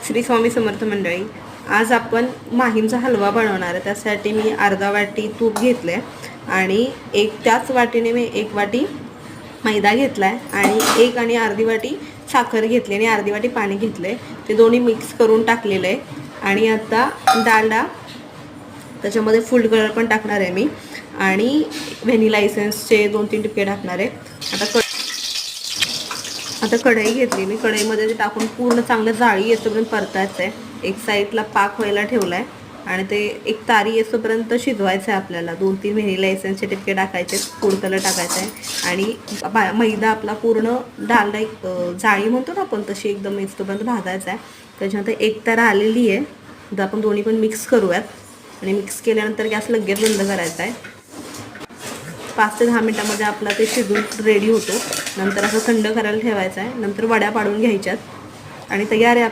श्री स्वामी समर्थ मंडळी, आज आपण माहीमचा हलवा बनवणार आहे। त्यासाठी मी अर्धा वाटी तूप घेतले आणि त्याच वाटीने मी 1 वाटी मैदा घेतलाय आणि 1 आणि अर्धी वाटी साखर घेतली आणि अर्धी वाटी पाणी घेतले। ते दोन्ही मिक्स करून टाकलेले आहे आणि आता डालडा त्याच्यामध्ये फूड कलर पण टाकणार आहे मी आणि व्हॅनिला एसेन्सचे 2-3 टिपके टाकणार आहे। आता कढई घेतली मी, कढईमध्ये ते टाकून पूर्ण चांगलं जाळी येतोपर्यंत परतायचं आहे। एक साईडला पाक व्हायला ठेवलाय आणि ते एक तारी येतोपर्यंत शिजवायचं आहे आपल्याला। 2-3 व्हॅनिला एसेन्सचे टिपके टाकायचे, फूड कलर टाकायचा आहे आणि मैदा आपला पूर्ण डालडा एक जाळी म्हणतो ना आपण तशी एकदम येतोपर्यंत भाजायचा आहे। त्याच्यानंतर एक तारा आलेली आहे, आता आपण दोन्ही पण मिक्स करूयात आणि मिक्स केल्यानंतर गॅस लगेच बंद करायचा आहे। 5 ते 10 मिनिटांमध्ये आपला ते शिजून रेडी होतो। नंतर असं थंड करायला ठेवायचं आहे, नंतर वड्या पाडून घ्यायच्यात आणि तयार आहे।